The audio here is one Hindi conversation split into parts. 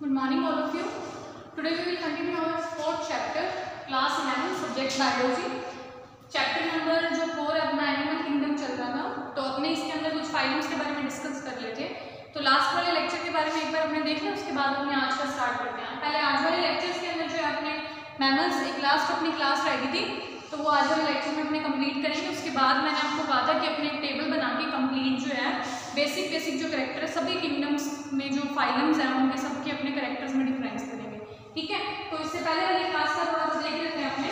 Good morning all of you. Today we will continue our fourth chapter, class 11, subject biology. Chapter number जो 4 है अपना एनिमल किंगडम चल रहा था, तो अपने इसके अंदर कुछ फाइलम्स के बारे में डिस्कस कर लेते हैं। तो लास्ट वाले लेक्चर के बारे में एक बार अपने देख लें, उसके बाद अपने आज का स्टार्ट करते हैं। पहले आज वाले लेक्चर्स के अंदर जो है अपने मैमल्स एक लास्ट अपनी क्लास रह गई थी, तो वो आज वाले लेक्चर में अपने कंप्लीट करेंगे। उसके बाद मैंने आपको कहा था कि अपने एक टेबल बना के कंप्लीट जो है बेसिक जो करेक्टर है सभी किंगडम्स में जो फाइलम्स हैं उनके सबके अपने करेक्टर्स में डिफरेंस करेंगे। ठीक है, तो इससे पहले वाली क्लास का थोड़ा सा देख लेते हैं अपने।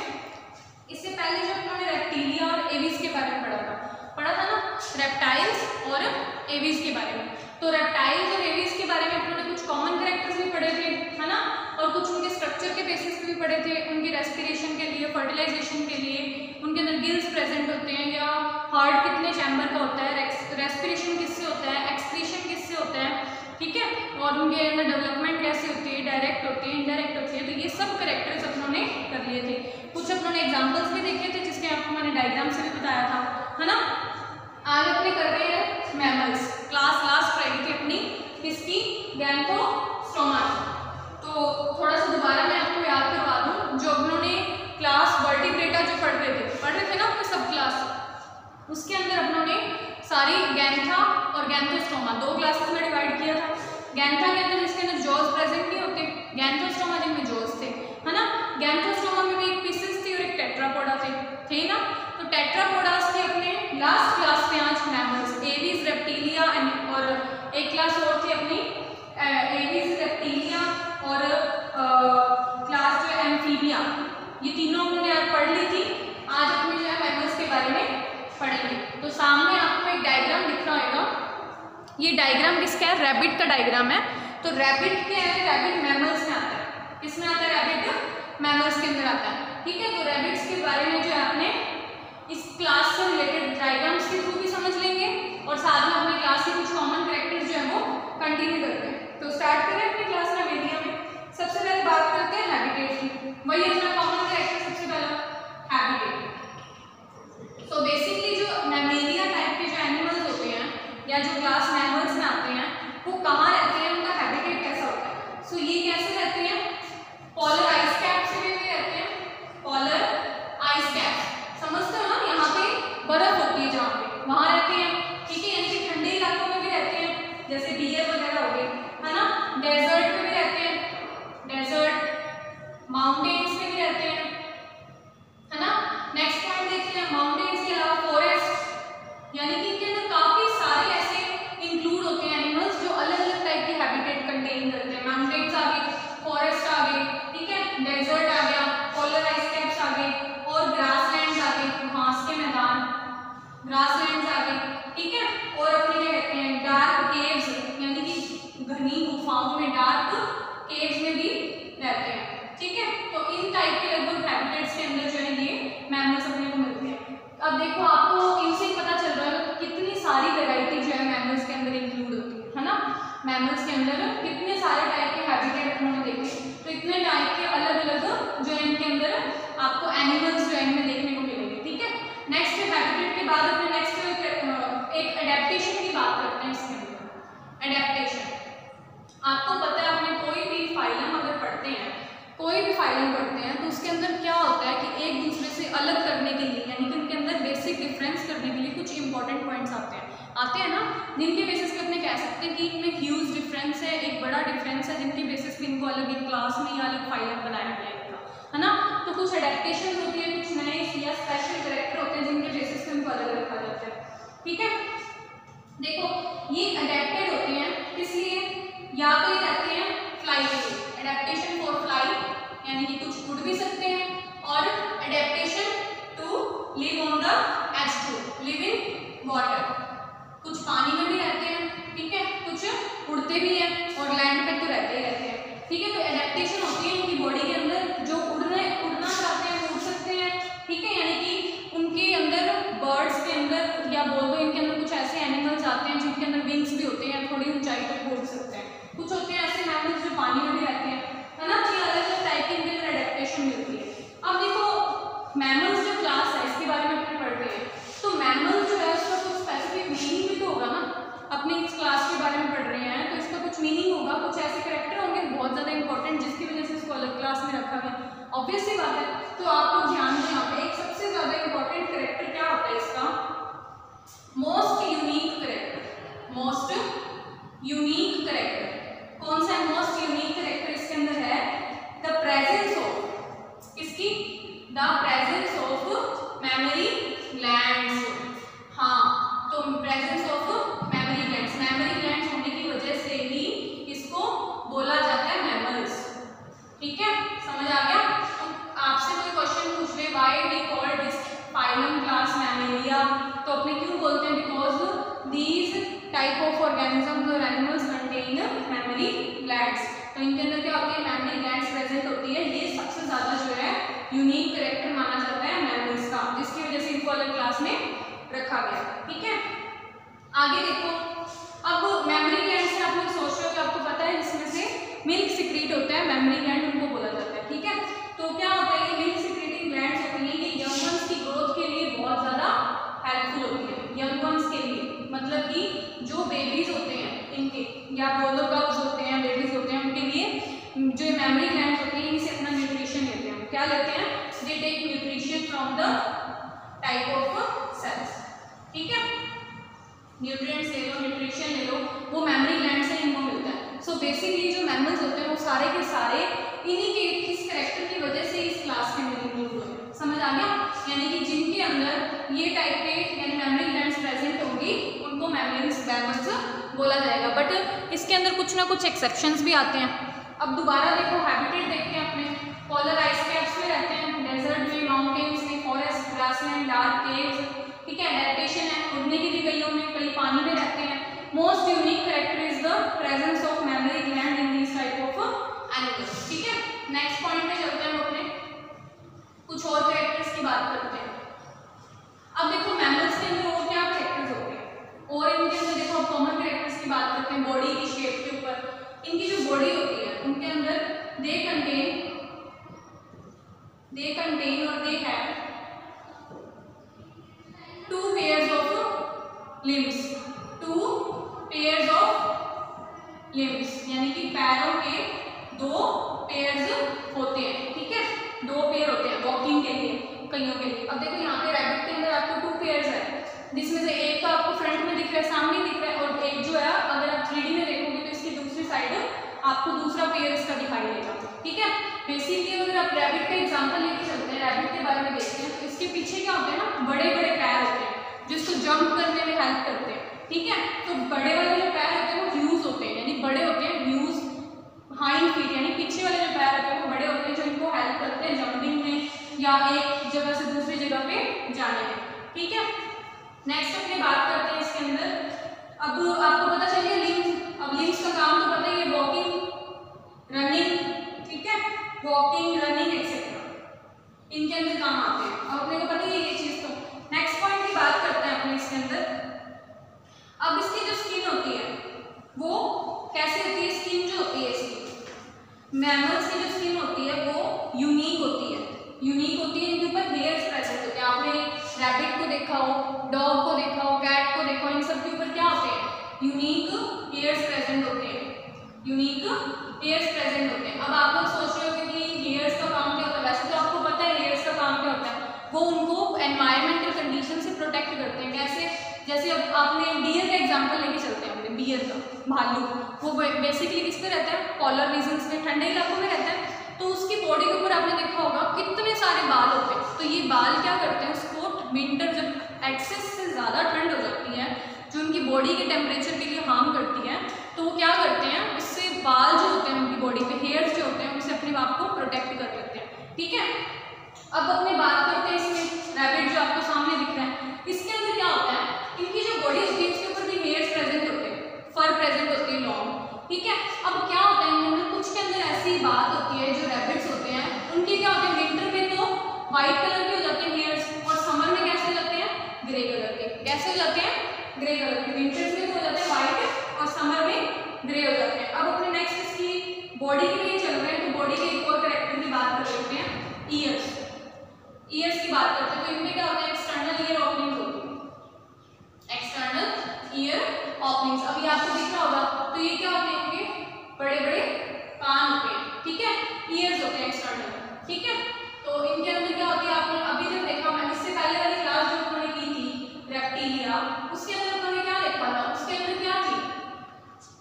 इससे पहले जो अपने रेप्टिलिया और एविस के बारे में पढ़ा था ना, रेप्टाइल्स और एविस के बारे में। तो रेप्टाइल्स और एविस के बारे में अपने कुछ कॉमन करेक्टर्स भी पढ़े थे, है ना, और कुछ उनके स्ट्रक्चर के बेसिस पे भी पढ़े थे। उनकी रेस्पिरेशन के लिए, फर्टिलाइजेशन के लिए उनके अंदर गिल्स प्रेजेंट होते हैं, या हार्ट कितने चैम्बर का होता है, रेस्पिरेशन किससे होता है, एक्सक्रीशन किससे होता है, ठीक है, और उनके अंदर डेवलपमेंट कैसे होती है, डायरेक्ट होती है, इनडायरेक्ट होती है। तो ये सब करेक्टर्स अपनों ने कर लिए थे। कुछ अपनों ने एग्जाम्पल्स भी देखे थे जिसके आपको मैंने डायग्राम से भी बताया था, है ना। आज अपने कर रहे हैं मैमल्स। क्लास लास्ट रह गई थी अपनी किसकी, गैंथोस्टोमा। तो थोड़ा सा दोबारा मैं आपको याद करवा दूं, जो अपनों ने क्लास वर्टिब्रेटा जो पढ़ रहे थे ना अपने सब क्लास, उसके अंदर अपनों ने सारी गैंथा और गैंथोस्टोमा दो क्लासेस में डिवाइड किया था। गैंथा के अंदर जिसके अंदर जॉज प्रेजेंट नहीं होते, गैंथोस्टोमा जिनमें जॉज थे, है ना। गैंथोस्टोमा में भी एक पीसेस थी और एक टेट्रापोडा थे ना। तो टेट्रापोडास के अपने लास्ट क्लास में आज मैमल्स, एविस, रेप्टिलिया और एक क्लास और थी अपनी एविस, रेप्टिलिया और क्लास जो एम्फीबिया, ये तीनों हमने आज पढ़ ली थी। आज अपने जो है मैमल्स के बारे में पढ़ेंगे। तो सामने आपको एक डायग्राम दिख रहा होगा, ये डायग्राम किसका है, रैबिट का डायग्राम है। तो रैबिट क्या है, रैबिट मैमल्स में आता है। किसमें आता है, रैबिट मैमल्स के अंदर आता है। ठीक है, तो रैबिट्स के बारे में जो है आपने इस क्लास से रिलेटेड डायग्राम्स के थ्रू भी समझ लेंगे, और साथ में अपनी क्लास के कुछ कॉमन कैरेक्टर्स जो है वो कंटिन्यू करते हैं। तो स्टार्ट करें अपनी क्लास मैमेलिया में। सबसे पहले बात करते हैं हैबिटेट की। वही अपना कॉमन कैरेक्टर सबसे पहला हैबिटेट। तो बेसिकली जो मैमेलिया टाइप के जो एनिमल्स होते हैं या जो क्लास मैमल्स में आते हैं, वो कहाँ रहते हैं, उनका हैबिटेट कैसा होता है। सो ये कैसे रहते हैं, पोलर आइस कैप से भी रहते हैं। पोलर आइस कैप समझते हो ना, यहाँ पे बर्फ होती है जहाँ पे, वहाँ रहते हैं। ठीक है, यानी कि ठंडे इलाकों में भी रहते हैं, जैसे बियर वगैरह हो गए, है ना। डेजर्ट में भी रहते हैं, डेजर्ट, माउंटेन्स में भी रहते हैं, है ना। नेक्स्ट पॉइंट देखते हैं, माउंटेन्स के अलावा फॉरेस्ट, यानी कि इनके अंदर काफी सारे ऐसे इंक्लूड होते हैं एनिमल्स जो अलग अलग टाइप के हैबिटेट कंटेन करते हैं। माउंटेन्स आ गए, फॉरेस्ट आ गए, ठीक है, डेजर्ट आ गया, पोलर आइस कैप्स आ गए, और ग्रासलैंड्स आ गए, घास के मैदान, ग्रासलैंड्स आ गए, ठीक है। और अपने क्या कहते हैं, डार्क केव्स, यानी कि घनी गुफाओं में, डार्क केव्स में भी रहते हैं। ठीक है, तो इन टाइप के लगभग हैबिटेट्स के अंदर जो है ये मैमल्स अपने को मिलते हैं। अब देखो आपको इनसे पता चल रहा है कि कितनी सारी वैरायटी जो है मैमल्स के अंदर इंक्लूड होती है ना। मैमल्स के अंदर कितने सारे टाइप के हैबिटेट उन्होंने देखे, तो इतने टाइप के अलग अलग जो है इनके अंदर आपको एनिमल्स जो है इनमें देखने को मिलेंगे। ठीक है, नेक्स्ट हैबिटेट के बाद अपने नेक्स्ट एक एडेप्टेशन की बात करते हैं। इसके अंदर एडेप्टेशन, आपको पता है अपने कोई भी फाइलम अगर पढ़ते हैं, कोई भी फाइलम पढ़ते हैं, तो उसके अंदर क्या होता है कि एक दूसरे से अलग करने के लिए, यानी कि उनके अंदर बेसिक डिफरेंस करने के लिए कुछ इंपॉर्टेंट पॉइंट्स आते हैं ना, जिनके बेसिस पे अपने कह सकते हैं कि इनमें ह्यूज डिफरेंस है, एक बड़ा डिफरेंस है, जिनके बेसिस पे इनको अलग एक क्लास में या अलग फाइलम बनाया गया है ना। तो कुछ एडेप्टेशन होती है, कुछ नए या स्पेशल करेक्टर होते हैं जिनके बेसिस पे इनको अलग रखा जाता है। ठीक है, देखो ये अडेप्टेड होते हैं किस लिए, या तो ये रहते हैं फ्लाई के लिए, एडेप्टेशन फॉर फ्लाई, यानी कि कुछ उड़ भी सकते हैं, और adaptation to live on the एच2, लिव इन वाटर, कुछ पानी में भी रहते हैं, ठीक है, कुछ उड़ते भी हैं और लैंड पे तो रहते ही रहते हैं। ठीक है, तो एडेप्टेशन होती है इनकी बॉडी के अंदर, जो उड़ना चाहते हैं वो उड़ सकते हैं। ठीक है, यानी कि उनके अंदर बर्ड्स के अंदर या बोल दो इनके अंदर कुछ ऐसे एनिमल्स आते हैं जिनके अंदर विंग्स भी होते अलग क्लास में रखा गया, ऑब्वियस सी बात है। तो आप लोग ध्यान दें, यहाँ पे एक सबसे ज्यादा इंपॉर्टेंट कैरेक्टर क्या होता है इसका, most unique character. Most unique character कौन सा है? मोस्ट यूनिक कैरेक्टर इसके अंदर है द प्रेजेंस ऑफ, किसकी? The presence of mammary glands. हाँ, तो presence of mammary glands, mammary glands होने की वजह से ही इसको बोला जाता है मैमल्स। ठीक है, समझ आ गया? तो आपसे कोई क्वेश्चन पूछ ले, why we call this phylum class Mammalia, तो अपने क्यों बोलते हैं? Because these type of organisms और एनिमल्स कंटेन मेमोरी ग्लैंड्स। तो इनके अंदर क्या होती है? मेमोरी ग्लैंड्स प्रेजेंट होती है। ये सबसे ज्यादा जो है यूनिक कैरेक्टर माना जाता है मैमल्स का, जिसकी वजह से इनको अलग क्लास में रखा गया। ठीक है, आगे देखो। अब मेमोरी ग्लैंड से आप लोग सोच रहे हो कि आपको पता है इसमें से मिल्क सिक्रीट होता है, मेमोरी ग्लैंड उनको बोला जाता है। ठीक है, तो क्या होता है, ये मिल्क सिक्रीटिंग ग्लैंड्स होती है, ये यंग वंस की ग्रोथ के लिए बहुत ज्यादा हेल्पफुल होती है। यंग वंस के लिए मतलब कि जो बेबीज होते हैं इनके, या बोलो कब्स होते हैं, बेबीज होते हैं, उनके लिए जो मेमोरी ग्लैंड्स होती है इनसे अपना न्यूट्रिशन लेते हैं। क्या लेते हैं? They take nutrition from the type of cells. ठीक है, न्यूट्रिएंट्स ले लो, न्यूट्रिशन ले लो, वो मेमोरी ग्लैंड से इनको मिलता है। सो बेसिकली जो मैमल्स होते हैं वो सारे के सारे इन्हीं के इस कैरेक्टर की वजह से इस क्लास के अंदर इंक्लूड हुए। समझ आ गया? यानी कि जिनके अंदर ये टाइप के यानी मेमोरी ग्लैंड्स प्रेजेंट होंगी उनको मैमल्स बोला जाएगा। बट इसके अंदर कुछ ना कुछ एक्सेप्शंस भी आते हैं। अब दोबारा देखो, हैबिटेट देखते हैं अपने। पोलर आइस कैप्स में रहते हैं, डेजर्ट में, माउंटेन्स में, फॉरेस्ट, ग्रासलैंड, डार्क केव्स। ठीक है, एडेप्टेशन है, उड़ने के लिए कईयों में, कई पानी में रहते हैं। Most unique character is the presence of memory gland in this type of animals. ठीक है, नेक्स्ट पॉइंट पे चलते हैं हम अपने, कुछ और कैरेक्टर्स की बात करते हैं। अब देखो मैमल्स के अंदर और क्या कैरेक्टर्स होते हैं, और इनके अंदर देखो अब कॉमन कैरेक्टर्स की बात करते हैं। बॉडी की शेप के ऊपर इनकी जो बॉडी होती है उनके अंदर दे कंटेन और they have 2 pairs of limbs, 2 pairs of limbs, यानी कि पैरों के 2 पेयर्स होते हैं। ठीक है, 2 पेयर होते हैं वॉकिंग के लिए, कईयों के लिए। अब देखो यहाँ पे रैबिट के अंदर आपको 2 पेयर्स है, जिसमें से एक तो आपको फ्रंट में दिख रहा है, सामने दिख रहा है, और एक जो है अगर आप 3D में देखोगे तो इसकी दूसरी साइड आपको दूसरा पेयर इसका दिखाई देगा। ठीक है, बेसिकली अगर आप रैबिट का एग्जांपल लेके चलते हैं, रैबिट के बारे में देखते हैं, तो इसके पीछे क्या होते हैं ना, बड़े बड़े पैर होते हैं जो इसको जंप करने में हेल्प करते हैं। ठीक है, तो बड़े वाले जो पैर होते हैं वो ह्यूज होते हैं, यानी बड़े होते हैं, ह्यूज हाइंड फीट, यानी पीछे वाले जो पैर होते हैं वो बड़े होते हैं, जो इनको हेल्प करते हैं जंपिंग में या एक जगह से दूसरी जगह पे जाने में। ठीक है, नेक्स्ट अपनी बात करते हैं इसके अंदर। अब आपको पता चलिए लिम्स। अब लिम्स का काम तो पता ही है, वॉकिंग, रनिंग। ठीक है, वॉकिंग, रनिंग एक्सेट्रा इनके अंदर काम आते हैं। अब अपने को पता ही है ये चीज। तो नेक्स्ट पॉइंट की बात करते हैं अपने इसके अंदर। अब इसकी जो स्किन होती है वो कैसे होती है? स्किन जो होती है इसकी, मैमल्स की जो स्किन होती है वो यूनिक होती है। यूनिक होती है, इनके ऊपर हेयर्स प्रेजेंट होते हैं। आपने रैबिट को देखा हो, डॉग को देखा हो, कैट को देखा हो, इन सब के ऊपर क्या होते हैं? यूनिक हेयर्स प्रेजेंट होते हैं। यूनिक हेयर्स प्रेजेंट होते हैं। अब आप लोग सोच रहे हो कि हेयर्स का काम क्या होता है? वैसे तो आपको पता है हेयर्स का काम क्या होता है, वो उनको एनवायरमेंटल कंडीशन से प्रोटेक्ट करते हैं। कैसे? जैसे अब आपने डियर का एग्जांपल लेके चलते हैं अपने, डियर का, भालू, वो बेसिकली किस पे रहता है? पोलर रीजन्स में, ठंडे इलाकों में रहता है। तो उसकी बॉडी के ऊपर आपने देखा होगा कितने सारे बाल होते हैं। तो ये बाल क्या करते हैं, उसको विंटर जब एक्सेस से ज़्यादा ठंड हो जाती है जो उनकी बॉडी के टेम्परेचर के लिए हार्म करती है, तो वो क्या करते हैं, उससे बाल जो होते हैं उनकी बॉडी पे, हेयर्स जो होते हैं, उनसे अपने आप को प्रोटेक्ट कर लेते हैं। ठीक है, अब अपने बात करते हैं इसमें रैबिट जो आपको सामने दिख रहा है, इसके अंदर क्या होता है, इनकी जो बॉडी होती है उसके ऊपर भी हेयर्स प्रेजेंट होते हैं, फर प्रेजेंट होती है लॉन्ग। ठीक है, अब क्या होता है इनके अंदर, कुछ के अंदर ऐसी बात होती है, जो रैबिट्स होते हैं उनके क्या होते हैं, विंटर में तो व्हाइट कलर के हो जाते हैं हेयर्स, और समर में कैसे हो जाते हैं, ग्रे कलर के। कैसे हो जाते हैं, ग्रे कलर के। विंटर्स में तो हो जाते हैं व्हाइट और समर में ग्रे हो जाते हैं। अब अपने नेक्स्ट इसकी बॉडी के लिए चल रहे हैं, तो बॉडी के एक और कैरेक्टर की बात कर लेते हैं, ईयर्स। ईयर्स की बात करते हैं, तो इनमें क्या होता है, एक्सटर्नल ईयर ओपनिंग होती है, एक्सटर्नल ईयर ओपनिंग्स। अभी आपको दिख रहा होगा, तो ये क्या होते हैं, इनके बड़े बड़े कान होते हैं। ठीक है, ईयर्स होते हैं।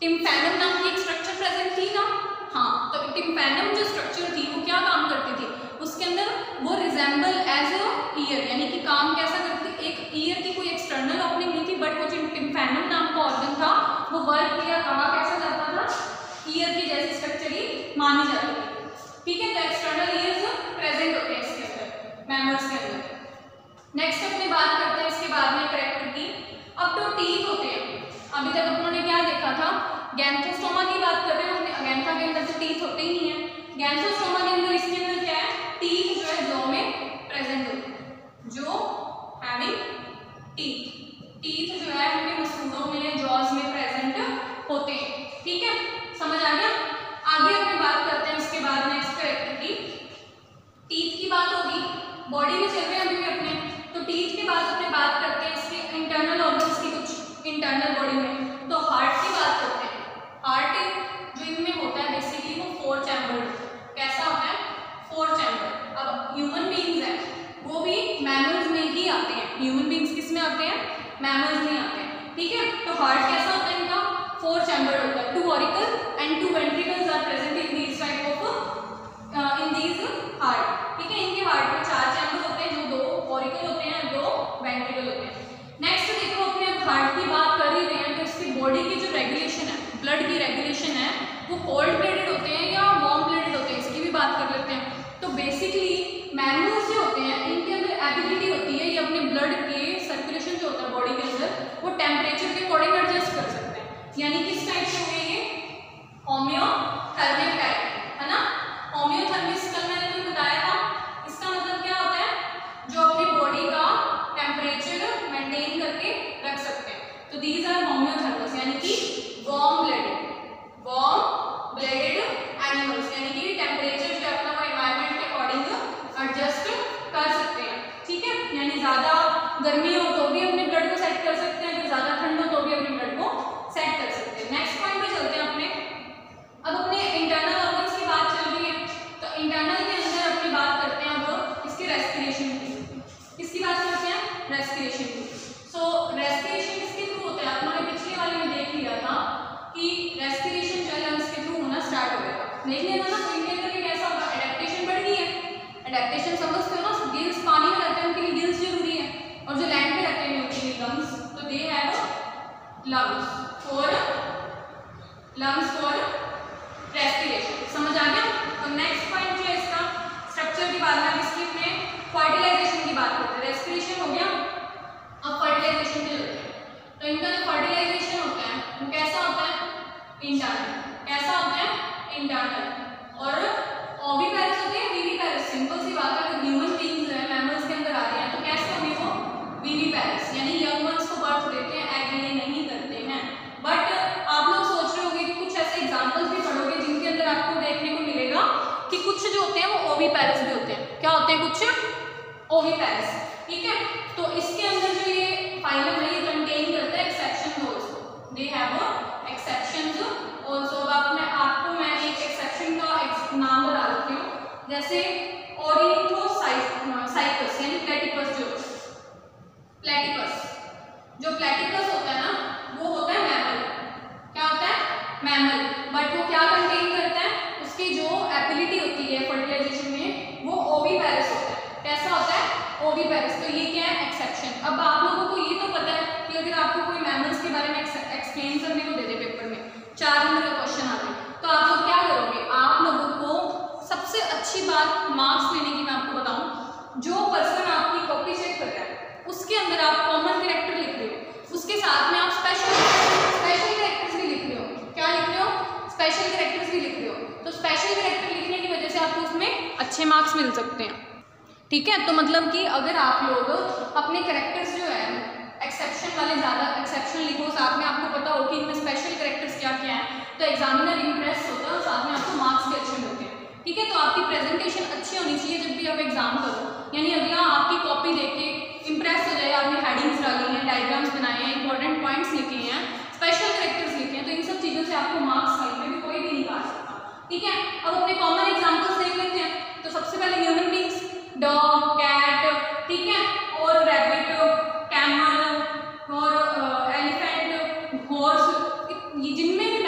टिम्पैनम नाम की एक स्ट्रक्चर प्रेजेंट थी ना, हाँ, तो टिम्पैनम जो स्ट्रक्चर थी वो क्या काम करती थी, उसके अंदर वो रिजेंबल एज अ ईयर, यानी कि काम कैसा करती थी, एक ईयर की कोई एक्सटर्नल ओपनिंग नहीं थी, बट वो जो टिम्पैनम नाम का ऑर्गन था वो वर्क किया, कहा कैसा जाता था, ईयर की जैसी स्ट्रक्चर ही मानी जाती थी। ठीक है, तो एक्सटर्नल ईयर्स प्रेजेंट होते हैं इसके अंदर, मैमल्स के अंदर। नेक्स्ट अपने बात करते हैं इसके बाद में कैरेक्टर की। अब तो टीथ होते हैं, अभी तक अपनों ने क्या देखा था, गैंथोस्टोमा की बात कर रहे हैं अपने, अगैंथा के अंदर तो टीथ होते ही नहीं है, गैंथोस्टोमा के अंदर इसके अंदर क्या है, टीथ जो है जॉ में प्रेजेंट होते हैं, जो हैविंग टीथ, टीथ जो है उनके मसूड़ों में या जॉज में प्रेजेंट होते हैं। ठीक है, समझ आ गया। आगे अपने बात करते हैं इसके बाद नेक्स्ट कैरेक्टर की। टीथ की बात होगी, बॉडी में चल रहे हैं अभी भी अपने, तो टीथ के बाद अपने बात करते हैं इसके इंटरनल ऑर्गन्स की, कुछ इंटरनल बॉडी में, तो हार्ट की बात करते हैं। हार्ट जो इनमें होता है बेसिकली वो 4 चैम्बर्ड, कैसा होता है, 4 चैम्बर। अब ह्यूमन बीइंग्स हैं वो भी मैमल्स में ही आते हैं, ह्यूमन बीइंग्स किस में आते हैं, मैमल्स में आते हैं। ठीक है, तो हार्ट कैसा होता है इनका, 4 चैम्बर होता है, 2 auricle and 2 ventricles are present in these type of in these heart. ठीक है, इनके हार्ट में 4 चैम्बर होते हैं, जो 2 ऑरिकल होते हैं, 2 वेंट्रिकल होते हैं। नेक्स्ट देखो, अपने हार्ट की बात कर ही रहे हैं, तो इसकी बॉडी की जो रेगुलेशन है, ब्लड की रेगुलेशन है, वो कोल्ड ब्लडेड होते हैं या वार्म ब्लडेड होते हैं, इसकी भी बात कर लेते हैं। तो बेसिकली मैमल्स जो होते हैं इनके अंदर एबिलिटी होती है ये अपने ब्लड के सर्कुलेशन जो होता है बॉडी के अंदर, वो टेम्परेचर के अकॉर्डिंग एडजस्ट कर सकते हैं, यानी किस टाइप से हुए ये, होम्योथर्मिक टाइप, है ना। होम्योथर्मिक कल मैंने तुम्हें बताया था, इसका मतलब क्या होता है, जो अपनी बॉडी का टेम्परेचर मेंटेन करके रख सकते हैं, तो दीज आर होम्योथर्मस, यानी कि वार्म ब्लडेड एनिमल्स, यानी कि टेम्परेचर जो अपना वो एनवायरनमेंट के अकॉर्डिंग एडजस्ट कर सकते हैं। ठीक है, यानी ज्यादा गर्मी हो तो भी अपने ब्लड को सेट कर सकते हैं, अगर ज्यादा ठंड हो तो भी अपने ब्लड को सेट कर सकते हैं। नेक्स्ट पॉइंट पे चलते हैं अपने, अब अपने इंटरनल ऑर्गन्स की बात चल रही है, तो इंटरनल के अंदर अपनी बात करते हैं अब इसके रेस्पिरेशन की, किसकी बात करते हैं, रेस्पिरेशन की। सो रेस्पिरेशन किसके थ्रू होता है, आप लोगों ने पिछले वाले में देख लिया था कि रेस्पिरेशन जो है लंग्स के थ्रू होना स्टार्ट हो गया, देख लिया था ना। तो इनके अंदर कैसा होगा, एडेप्टेशन बढ़ गई है, एडेप्टेशन समझते हो ना, गिल्स पानी में रहते हैं उनके लिए गिल्स जरूरी है, और जो लैंड पे रहते हैं उनके लिए लंग्स, तो they have lungs for respiration. समझ आ गया। तो नेक्स्ट पॉइंट जो है इसका स्ट्रक्चर की बात है, इसकी में फर्टिलाइजेशन की बात करते हैं, रेस्पिरेशन हो गया, अब फर्टिलाइजेशन पे चलते हैं। तो इनका जो फर्टिलाइजेशन होता है वो कैसा होता है, इंटरनल, कैसा होता है, इंटरनल, और ओविपेरस होते हैं, विविपेरस, सिंपल सी बात है, अगर ह्यूमन बीइंग्स हैं मैमल्स के अंदर आ रहे हैं तो कैसे होंगे वो, विविपेरस, यानी यंग वंस को बर्थ देते हैं, एग ले नहीं करते हैं। बट आप लोग सोच रहे होंगे कि कुछ ऐसे एग्जांपल्स भी पढ़ोगे जिनके अंदर आपको देखने को मिलेगा कि कुछ जो होते हैं वो ओविपेरस भी होते हैं, क्या होते हैं, कुछ ओविपेरस। ठीक है, तो इसके अंदर जो ये फाइलम है ये कंटेन करता है exception also, they have exceptions also. अब आपको मैं एक एक्सेप्शन का नाम बता देती हूँ, जैसे ऑर्निथोसाइकस यानी प्लेटिपस, जो प्लेटिपस होता है ना वो होता है मैमल, क्या होता है, मैमल, बट वो क्या कंटेन करता है, उसकी जो एबिलिटी होती है फर्टिलाइजेशन में वो ओविपेरस होता है, कैसा होता है, ओविपेरस। तो ये क्या है, एक्सेप्शन। अब आप लोगों को ये तो पता है कि अगर आपको कोई मैमल्स के बारे में एक्सप्लेन करने को दे दे पेपर में, 4 नंबर का क्वेश्चन आ जाए, तो आप लोग क्या करोगे, आप लोगों को सबसे अच्छी बात मार्क्स लेने की मैं आपको बताऊं, जो पर्सन आपकी कॉपी चेक कर रहा है उसके अंदर आप कॉमन कैरेक्टर लिख रहे हो, उसके साथ में आप स्पेशल कैरेक्टर्स भी लिख रहे हो, क्या लिख रहे हो, स्पेशल कैरेक्टर्स भी लिख रहे हो, तो स्पेशल कैरेक्टर लिखने की वजह से आपको उसमें अच्छे मार्क्स मिल सकते हैं। ठीक है, तो मतलब कि अगर आप लोग अपने कैरेक्टर्स जो है एक्सेप्शन वाले ज़्यादा एक्सेप्शन लिखो, साथ में आपको पता हो कि इनमें स्पेशल कैरेक्टर्स क्या क्या हैं, तो एग्जामिनर इंप्रेस होता है और साथ में आपको मार्क्स भी अच्छे मिलते हैं। ठीक है, तो आपकी प्रेजेंटेशन अच्छी होनी चाहिए जब भी आप एग्जाम करो, यानी अगला आपकी कॉपी देख के इंप्रेस हो जाए, आपने हेडिंग्स डाली हैं, डायग्राम्स बनाए हैं, इंपॉर्टेंट पॉइंट्स लिखे हैं, स्पेशल कैरेक्टर्स लिखे हैं, तो इन सब चीज़ों से आपको मार्क्स मिलने में कोई भी नहीं काट सकता। ठीक है, अब अपने कॉमन एग्जाम्पल्स देख लेते हैं। तो सबसे पहले ह्यूमन बींग्स, डॉग, कैट, ठीक है, और रैबिट, कैमल और एलिफेंट, हॉर्स, जिनमें भी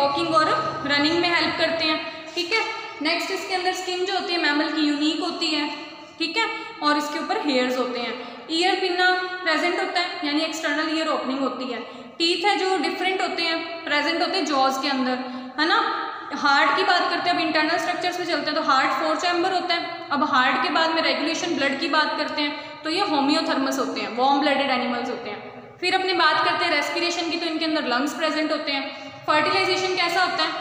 वॉकिंग और रनिंग में हेल्प करते हैं, ठीक है। नेक्स्ट इसके अंदर स्किन जो होती है मैमल की यूनिक होती है, ठीक है, और इसके ऊपर हेयर्स होते हैं। ईयर पिन्ना प्रेजेंट होता है, यानी एक्सटर्नल ईयर ओपनिंग होती है। टीथ है जो डिफरेंट होते हैं, प्रेजेंट होते हैं जॉज के अंदर, है ना। हार्ट की बात करते हैं, अब इंटरनल स्ट्रक्चर्स में चलते हैं तो हार्ट 4 चैम्बर होता है। अब हार्ट के बाद में रेगुलेशन ब्लड की बात करते हैं तो ये होम्योथर्मस होते हैं, वार्म ब्लडेड एनिमल्स होते हैं। फिर अपने बात करते हैं रेस्पिरेशन की, तो इनके अंदर लंग्स प्रेजेंट होते हैं। फर्टिलाइजेशन कैसा होता है,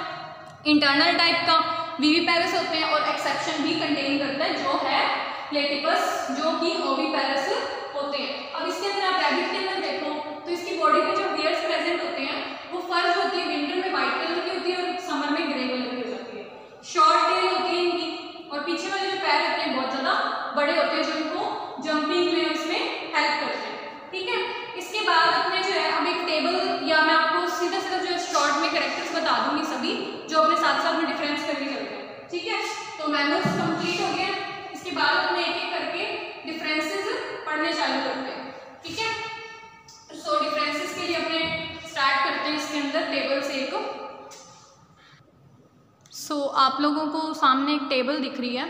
इंटरनल टाइप का, विविपेरस होते हैं, और एक्सेप्शन भी कंटेन करता है जो है प्लेटिपस, जो कि ओविपेरस होते हैं। अब इसके अंदर आप रैबिट के अंदर देखो तो इसकी बॉडी पे जो हेयर्स प्रेजेंट होते हैं वो फर जो होती है विंटर में व्हाइट कलर की होती है और समर में ग्रे कलर की हो जाती है। शॉर्ट टेल होती है इनकी, और पीछे वाले जो पैर होते हैं बहुत ज्यादा बड़े होते हैं जो इनको जंपिंग में उसमें हेल्प करते हैं, ठीक है। इसके बाद अपने जो है अब एक टेबल, या मैं आपको सीधा सीधा जो है शॉर्ट में कैरेक्टर्स बता दूंगी सभी, जो अपने साथ साथ में डिफरेंस करके चलते हैं, ठीक है। तो मैमल्स कंप्लीट हो गया, इसके बाद अपने एक एक करके डिफरेंसेस पढ़ने चालू करते हैं, ठीक है। सो डिफरेंसेस के लिए अपने स्टार्ट करते हैं इसके अंदर टेबल से एक। सो आप लोगों को सामने एक टेबल दिख रही है,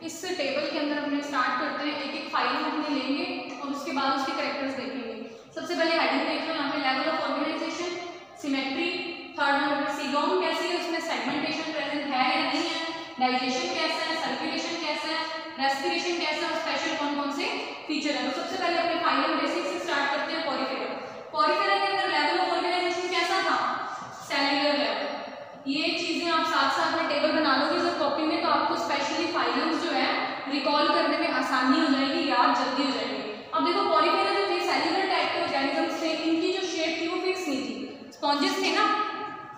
इस टेबल के अंदर अपने स्टार्ट करते हैं, एक एक फाइल अपने लेंगे और उसके बाद उसके कैरेक्टर्स देखेंगे। सबसे पहले हेडिंग देख लो, यहाँ पे level of organisation, symmetry, third number पे सीलोम कैसी है, उसमें सेगमेंटेशन प्रेजेंट है या नहीं है, डाइजेशन कैसा है, सर्कुलेशन कैसा है, रेस्पिरेशन कैसा है, और स्पेशल कौन कौन से फीचर है। तो सबसे पहले अपने फाइलम बेसिक से स्टार्ट करते हैं। पॉरीफेरा, पॉरीफेरा के अंदर लेवल ऑफ ऑर्गेनाइजेशन कैसा था, सेल्युलर लेवल। ये चीजें आप साथ साथ में टेबल बना लोगे जब कॉपी में, तो आपको स्पेशली फाइलम्स जो है रिकॉल करने में आसानी हो जाएगी, याद जल्दी हो जाएगी। अब देखो पॉरीफेरा जो थे सेल्युलर टाइप के ऑर्गेनिजम्स थे, इनकी जो शेप थी वो फिक्स नहीं थी, स्पॉन्जेस थे ना,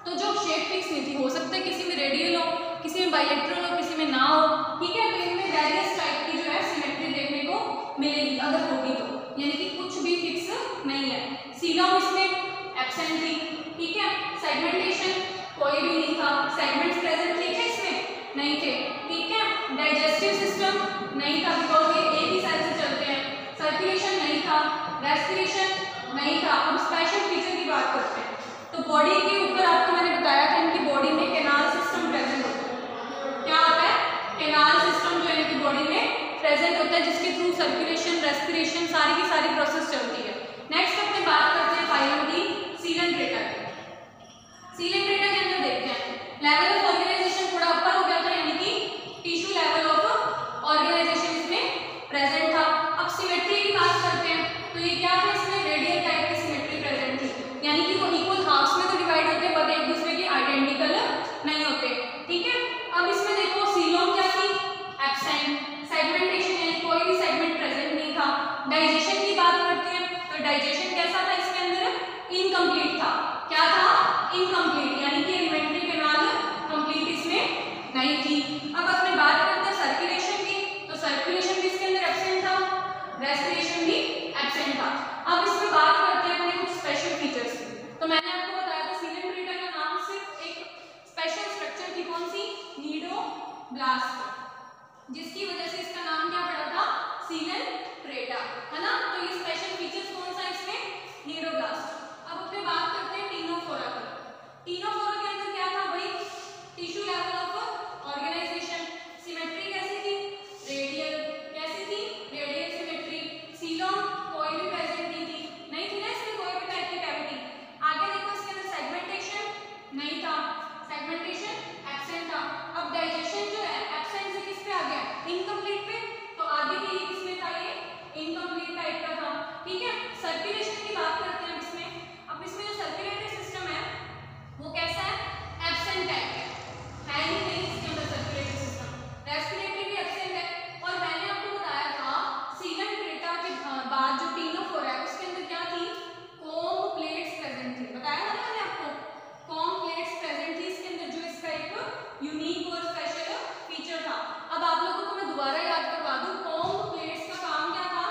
तो जो शेप फिक्स नहीं थी, हो सकता है किसी में रेडियल हो, किसी में बाइलेटरल हो, किसी में ना हो, ठीक है। तो इनमें वेरियस टाइप की जो है सिमेट्री देखने को मिलेगी अगर होगी तो, यानी कि कुछ भी फिक्स नहीं है। सीलोम इसमें एब्सेंट थी, ठीक है। सेगमेंटेशन कोई भी नहीं था, सेगमेंट्स प्रेजेंट थे क्या इसमें, नहीं थे, ठीक है। डाइजेस्टिव सिस्टम नहीं था बिकॉज ये एक ही सेल से चलते हैं। सर्कुलेशन नहीं था, रेस्पिरेशन नहीं था। अब स्पेशल फीचर की बात करते हैं, तो बॉडी के ऊपर आपको मैंने बताया था इनकी बॉडी में कैनाल सिस्टम प्रेजेंट होता है। क्या होता है, कैनाल सिस्टम जो है इनकी बॉडी में प्रेजेंट होता है, जिसके थ्रू सर्कुलेशन, रेस्पिरेशन सारी की सारी प्रोसेस चलती है। नेक्स्ट अपने बात करते हैं फाइलम की सीलेंट्रेटा की। सीलेंट्रेटा के अंदर देखते हैं लेवल ऑफ ऑर्गेनाइजेशन थोड़ा ऊपर हो गया था, यानी कि टिश्यू लेवल ऑफ ऑर्गेनाइजेशन इसमें प्रेजेंट था। अब सिमेट्री की बात करते हैं, तो ये क्या था, इसमें रेडियल टाइप की सिमेट्री प्रेजेंट थी, यानी कि वो इक्वल हाफ्स में तो डिवाइड होते हैं बट एक दूसरे के आइडेंटिकल नहीं होते, ठीक है। अब इसमें देखो सीलोम क्या थी, एब्सेंट। सेगमेंटेशन यानी कोई भी सेगमेंट प्रेजेंट नहीं था। डाइजेशन की बात करते हैं, तो डाइजेशन कैसा था इसके अंदर, इनकम्प्लीट था। क्या था, इनकम्प्लीट, यानी कि एलिमेंट्री कैनाल कंप्लीट इसमें नहीं थी। अब अपने बात करते हैं सर्कुलेशन की, तो सर्कुलेशन भी इसके अंदर एब्सेंट था, रेस्पिरेशन भी एब्सेंट था। अब इसमें बात करते हैं अपने कुछ स्पेशल फीचर्स की। तो मैंने आपको बताया था सीलेंट्रेटा का नाम सिर्फ एक स्पेशल स्ट्रक्चर थी, कौन सी, नीडोब्लास्ट, जिसकी वजह से इसका नाम क्या पड़ा था, सीलेंट्रेटा, है ना। तो ये स्पेशल फीचर्स कौन सा इसमें, नीडोब्लास्ट। अब अपने बात करते हैं टीनोफोरा की। टीनोफोरा के अंदर क्या था भाई, tissue level of organisation. Symmetry कैसी थी, रेडियल, कैसी थी, रेडियल सिमेट्री। सीलोम कोई भी प्रेजेंट नहीं थी ना इसमें कोई भी टाइप की कैविटी। आगे देखो इसके अंदर सेगमेंटेशन नहीं था, सेगमेंटेशन एब्सेंट था। अब डाइजेशन जो है एब्सेंट से किस पे आ गया, इनकम्प्लीट पे, तो आगे के लिए किसमें था, ये इनकम्प्लीट टाइप का था, ठीक है। सर्कुलेशन की बात करते हैं इसमें। अब इसमें जो सर्कुलेटरी सिस्टम है वो कैसा है, एब्सेंट टाइप है ही नहीं इसके अंदर सर्कुलेटरी सिस्टम। रेस्पिरेटरी भी एब्सेंट है। और मैंने आपको बताया था सीलेंट्रेटा के बाद जो टीनोफोरा है उसके अंदर क्या थी, कॉम्ब प्लेट्स प्रेजेंट थी, बताया था ना मैंने आपको, कॉम्ब प्लेट्स प्रेजेंट थी इसके अंदर, जो इसका एक यूनिक और स्पेशल फीचर था। अब आप लोगों को मैं दोबारा याद करवा दूं, कॉम्ब प्लेट्स का काम क्या था,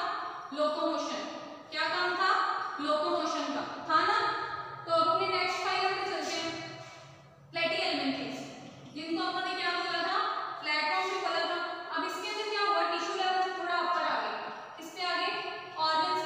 लोकोमोशन। क्या काम था, लोकोमोशन का था ना। तो अब अपने नेक्स्ट फाइल पे चलते हैं, प्लेटीहेल्मिन्थेस, जिनको हमने क्या बोला था, प्लेटफॉर्म भी बोला था। अब इसके अंदर क्या हुआ, टिश्यू लेवल से थोड़ा ऊपर आ गए, किससे आगे, ऑर्गन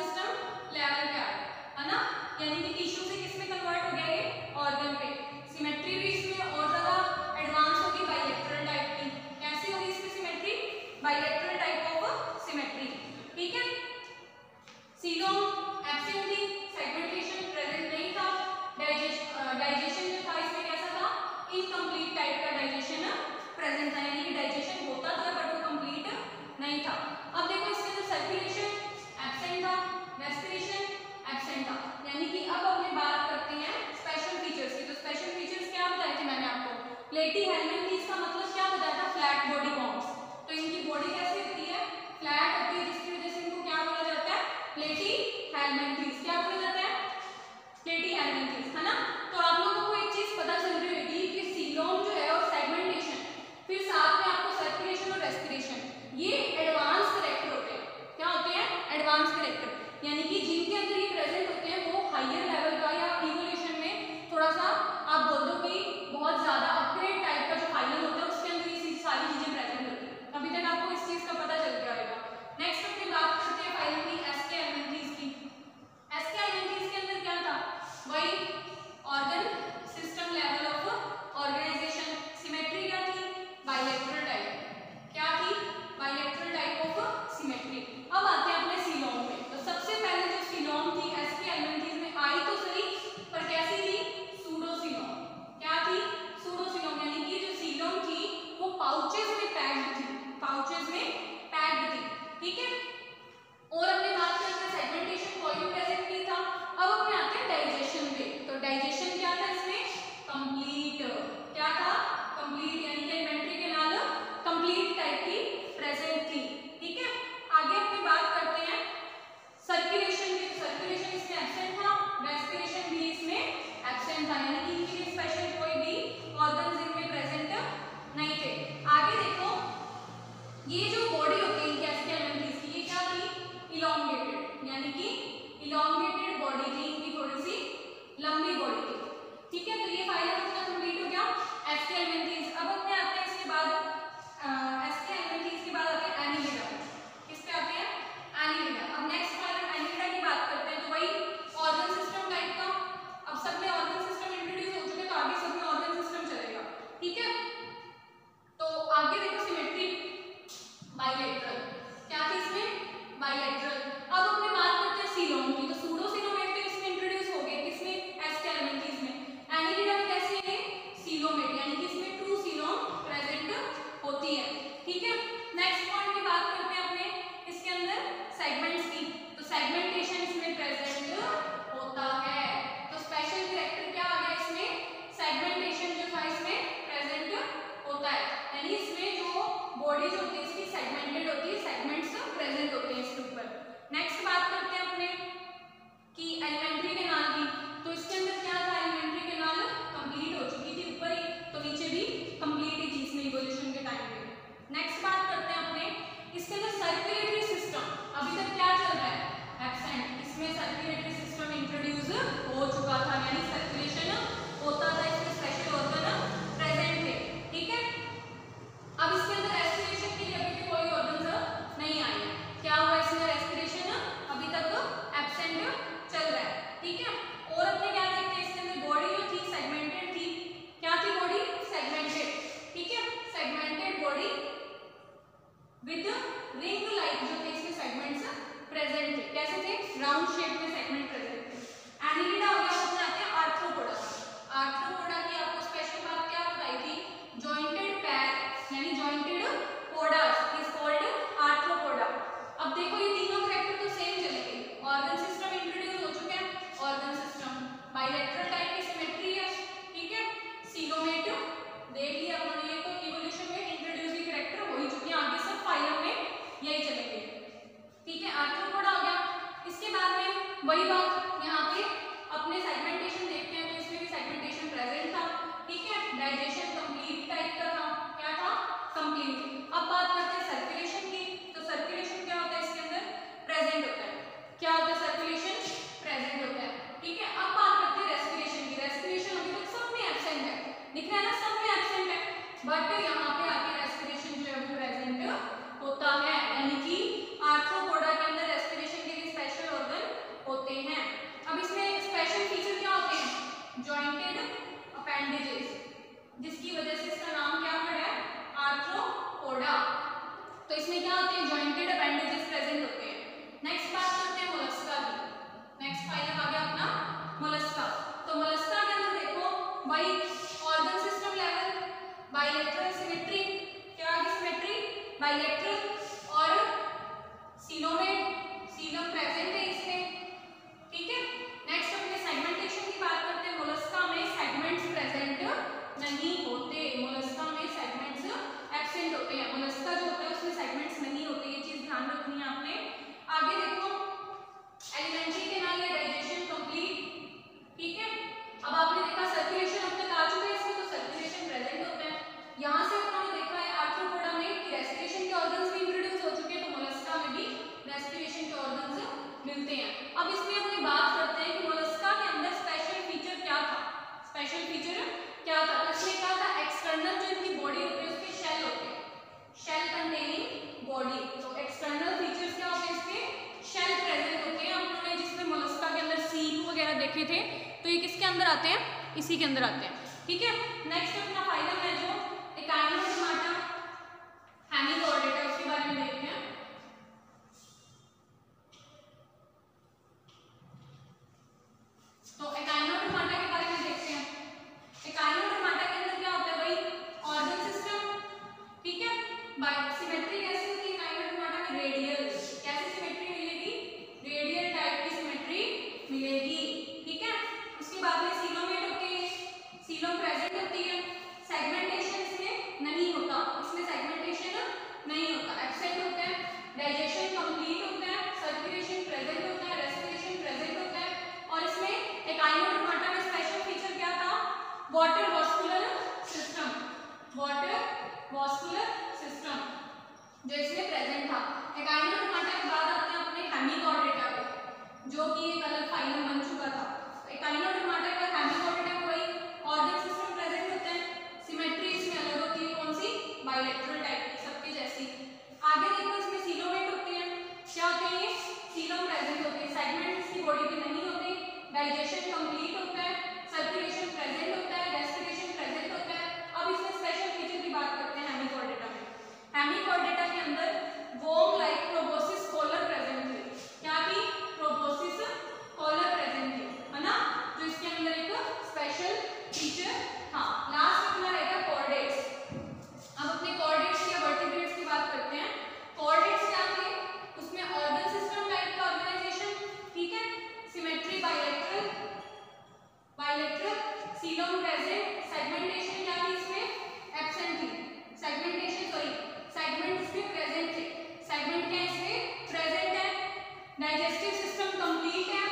हायर लेवल का या इवोल्यूशन में थोड़ा सा आप बोल दो कि बहुत ज्यादा अपग्रेड टाइप का जो फाइलम होता है उसके अंदर ये सारी चीजें प्रेजेंट होती है। अभी तक आपको इस चीज का पता चल गया होगा। नेक्स्ट अपनी बात करते हैं फाइलम की एसके एलिमेंट्रीज की। एसके एलिमेंट्रीज के अंदर क्या था, वही organ system level of organisation. Symmetry क्या थी, बाइलेटरल टाइप, क्या थी, बाइलेटरल टाइप ऑफ सिमेट्री। अब आते हैं अपने सीलोम पे। तो सबसे पहले जो सीलोम थी एसके एलिमेंट्रीज में आई तो सही, पर कैसी थी, सूडो सीलोम। क्या थी, सूडो सीलोम, यानी कि जो सीलोम थी वो पाउचेस में पैक्ड थी, पाउचेस में पैक्ड थी, ठीक है। और अपने बात करते हैं सेगमेंटेशन कोई भी प्रेजेंट नहीं था। अब अपने आते हैं डाइजेशन पे। तो डाइजेशन क्या था इसमें, कंप्लीट, क्या था, कंप्लीट, यानी कि इन्वेंट्री के नाल कंप्लीट टाइप की प्रेजेंट थी, ठीक है। आगे अपनी बात करते हैं सर्कुलेशन की। सर्कुलेशन इसमें एब्सेंट था, रेस्पिरेशन भी इसमें एब्सेंट था, यानी कि इनके स्पेशल कोई भी ऑर्गन्स इनमें प्रेजेंट नहीं थे। आगे देखो, ये जो बॉडी होती है इनके एसके एलिमेंट्रीज की, ये क्या थी, इलॉन्गेटेड, यानी कि इलॉन्गेटेड बॉडी थी इनकी, थोड़ी सी लंबी बॉडी थी, ठीक है। तो ये फाइलम अपना कंप्लीट हो गया एसके एलिमेंट्रीज। अब अपने आते हैं इसके बाद एसके एलिमेंट्रीज के बाद आते हैं एनिलिडा। किस पे आते हैं, एनिलिडा। अब नेक्स्ट फाइलम एनिलिडा की बात करते हैं। तो वही ऑर्गन सिस्टम टाइप का, अब सब में ऑर्गन सिस्टम इंट्रोड्यूस हो चुके, तो आगे सब में ऑर्गन सिस्टम चलेगा, ठीक है। तो आगे देखो सिमेट्री, बाइलेटरल, क्या थी इसमें, बाइलेटरल। अब अपने बात करते हैं सीलोम की। तो सूडो सीलोमेट पे इसमें इंट्रोड्यूस हो गए, किसमें, एसके एलिमेंट्रीज में। एनिलिडा में कैसे है, सीलोमेट, यानी कि इसमें टू सीलोम प्रेजेंट होती है, ठीक है। नेक्स्ट पॉइंट की बात करते हैं अपने इसके अंदर सेगमेंट्स की। तो सेगमेंटेशन इसमें प्रेजेंट होता है। तो स्पेशल कैरेक्टर क्या आ गया इसमें, सेगमेंटेशन जो था इसमें प्रेजेंट होता है, यानी इसमें जो बॉडी जो होती है इसकी सेगमेंटेड होती है, सेगमेंट्स प्रेजेंट होते हैं इसके ऊपर। नेक्स्ट बात करते हैं अपने कि एलिमेंट्री कैनाल की। तो इसके अंदर क्या था, एलिमेंट्री कैनाल कंप्लीट हो चुकी थी ऊपर ही, तो नीचे भी कंप्लीट ही थी इसमें इवोल्यूशन के टाइम पे। नेक्स्ट बात करते हैं अपने इसके अंदर सर्कुलेटरी सिस्टम, अभी तक क्या चल रहा है, एब्सेंट। इसमें सर्कुलेटरी सिस्टम इंट्रोड्यूस हो चुका था, यानी सर्कुलेशन होता था, इसमें स्पेशल ऑर्गन प्रेजेंट थे, ठीक है। अब इसके अंदर रेस्पिरेशन के लिए अभी भी कोई ऑर्गन नहीं आए, क्या हुआ इसमें, रेस्पिरेशन अभी तक एब्सेंट चल रहा है, ठीक है। और अपने क्या देखते हैं इसके अंदर, बॉडी जो थी सेगमेंटेड थी, क्या थी बॉडी, सेगमेंटेड, ठीक है। Segmented body with ring like जो थे इसमें सेगमेंट्स प्रेजेंट थे, कैसे थे, राउंड शेप में सेगमेंट प्रेजेंट थे। एनिलिडा हो गया। अपने आते हैं आर्थ्रोपोडा। आर्थ्रोपोडा की आपको स्पेशल बात क्या बताई थी, जॉइंटेड पैर, यानी जॉइंटेड पोडास इज कॉल्ड आर्थ्रोपोडा। अब देखो ये तीनों कैरेक्टर तो सेम चलेंगे, ऑर्गन सिस्टम इंट्रोड्यूस हो चुके हैं, ऑर्गन सिस्टम बाइलेटरल टाइप की सिमेट्री है, ठीक है। सीलोमेट देख लिया हमने, ये तो इवोल्यूशन में इंट्रोड्यूस की कैरेक्टर हो ही चुकी है, आगे सब फाइलम में यही चलेंगे, ठीक है। आर्थ्रोपोडा हो गया। इसके बाद में वही बात यहाँ पे अपने सेगमेंटेशन देखते हैं, तो इसमें भी सेगमेंटेशन प्रेजेंट था, ठीक है। डाइजेशन कंप्लीट टाइप का था, क्या था, कंप्लीट। अब बात करते हैं सर्कुलेशन की। तो सर्कुलेशन क्या होता है इसके अंदर, प्रेजेंट होता है, क्या होता है, सर्कुलेशन प्रेजेंट होता है, ठीक है। अब बात करते हैं रेस्पिरेशन की। रेस्पिरेशन अभी तक सब में एब्सेंट है, दिख रहा है ना, सब में एब्सेंट है, बट यहाँ पे आके रेस्पिरेशन जो है वो प्रेजेंट होता है, यानी कि आर्थ्रोपोडा के अंदर रेस्पिरेशन के लिए स्पेशल ऑर्गन होते हैं। अब इसमें स्पेशल फीचर क्या होते हैं, जॉइंटेड अपेंडेजेस, जिसकी वजह से इसका नाम क्या पड़ा है, आर्थ्रोपोडा। तो इसमें क्या होते हैं, जॉइंटेड अपेंडेजेस प्रेजेंट होते हैं। नेक्स्ट बात करते हैं मोलस्का की। नेक्स्ट फाइलम आ गया अपना मोलस्का। तो मोलस्का के अंदर देखो वही organ system level, bilateral symmetry, क्या आ गई सिमेट्री, बाइलेटरल, और सीलोमेट, सीलम प्रेजेंट है इसमें, ठीक है। नेक्स्ट अपने सेगमेंटेशन की बात करते हैं। मोलस्का में सेगमेंट्स प्रेजेंट नहीं होते, मोलस्का में सेगमेंट्स एब्सेंट होते हैं। मोलस्का जो होता है उसमें सेगमेंट्स नहीं होते, ये चीज ध्यान रखनी है आपने। आगे देखो एलिमेंट्री कैनाल या डाइजेशन कंप्लीट, ठीक है। अब आपने देखा सर्कुलेशन अब तक आ चुका है इसमें, तो सर्कुलेशन प्रेजेंट होता है। यहाँ से आपने देखा है आर्थ्रोपोडा में कि रेस्पिरेशन के ऑर्गन्स भी इंट्रोड्यूस हो चुके हैं, तो मोलस्का में भी रेस्पिरेशन के ऑर्गन्स मिलते हैं। अब इसमें अपनी बात करते हैं कि मोलस्का स्पेशल फीचर क्या था, तो इसमें क्या था, एक्सटर्नल जो इनकी बॉडी होती है उसके शेल होते हैं, शेल कंटेनिंग बॉडी। तो एक्सटर्नल फीचर्स क्या होते हैं, इसके शेल प्रेजेंट होते हैं। हम लोगों ने जिसमें मोलस्का के अंदर सीप वगैरह देखे थे, तो ये किसके अंदर आते हैं, इसी के अंदर आते हैं, ठीक है। नेक्स्ट अपना फाइलम है जो एकाइनोडर्माटा हेमिचॉर्डेटा, उसके बारे में देखते हैं। तो एकाइनोडर्माटा के बारे में देखते हैं। एकाइनोडर्माटा के अंदर क्या होता है भाई, ऑर्गन सिस्टम, ठीक है। सिमेट्री कैसी होती है एकाइनोडर्माटा में, रेडियल, कैसी सिमेट्री मिलेगी, रेडियल टाइप की सिमेट्री मिलेगी, ठीक है। उसके बाद में सीलोमेट होती है, सीलोम प्रेजेंट होती है। सेगमेंटेशन इसमें नहीं होता, इसमें सेगमेंटेशन नहीं होता, एब्सेंट होता है। डाइजेशन कंप्लीट होता है, सर्कुलेशन प्रेजेंट होता है, रेस्पिरेशन प्रेजेंट होता है। और इसमें एकाइनोडर्माटा में स्पेशल फीचर क्या था, water vascular system, water vascular system जो इसमें प्रेजेंट था। एकाइनोडर्माटा के बाद आते हैं अपने हेमिचॉर्डेटा पे, जो कि एक अलग फाइलम बन चुका था। एकाइनोडर्माटा के बाद हेमिचॉर्डेटा में वही ऑर्गन सिस्टम प्रेजेंट होते हैं, सिमेट्री इसमें अलग होती है, कौन सी, बायलैटरल टाइप की, सबके जैसी। आगे देखो इसमें सीलोमेट होते हैं, क्या होते हैं ये, सीलोम प्रेजेंट होते हैं, सेगमेंट इसकी बॉडी पे नहीं होते, डाइजेशन कंप्लीट होता है, सर्कुलेशन प्रेजेंट होता है, रेस्पिरेशन प्रेजेंट होता है। अब इसमें स्पेशल फीचर की बात करते हैं हेमिचॉर्डेटा में। हेमिचॉर्डेटा के अंदर वोम लाइक प्रोबोसिस कॉलर प्रेजेंट थी, क्या थी, प्रोबोसिस कॉलर प्रेजेंट थी, है ना, जो इसके अंदर एक स्पेशल फीचर था। लास्ट अपना रहेगा कॉर्डेट्स। अब अपने कॉर्डेट्स या वर्टिब्रेट्स की बात करते हैं। कॉर्डेट्स क्या थे, उसमें ऑर्गन सिस्टम टाइप का ऑर्गेनाइजेशन, ठीक है, symmetry bilateral, bilateral, coelom present, segmentation क्या थी इसमें, एब्सेंट थी, सेगमेंटेशन सॉरी सेगमेंट इसमें प्रेजेंट थे, सेगमेंट क्या इसमें प्रेजेंट है। डाइजेस्टिव सिस्टम कंप्लीट है,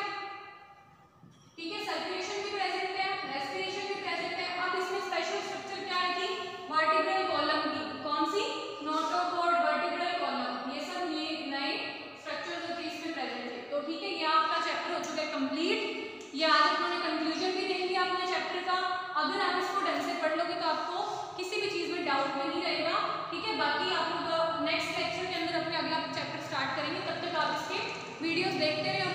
ठीक है, सर्कुलेशन भी प्रेजेंट है, रेस्पिरेशन भी प्रेजेंट है। अब इसमें स्पेशल स्ट्रक्चर क्या है थी, वर्टिब्रल कॉलम की, कौन सी, नोटोकॉर्ड, वर्टिब्रल कॉलम, ये सब नए स्ट्रक्चर्स होते हैं इसमें प्रेजेंट है। तो ठीक है, ये आपका चैप्टर हो चुका है कंप्लीट। ये आज अपने कंक्लूजन भी देख लिया अपने चैप्टर का। अगर आप इसको ढंग से पढ़ लोगे तो आपको किसी भी चीज में डाउट नहीं रहेगा, ठीक है। बाकी आप लोग नेक्स्ट लेक्चर के अंदर अपने अगला चैप्टर स्टार्ट करेंगे, तब तक आप इसके वीडियोस देखते रहे।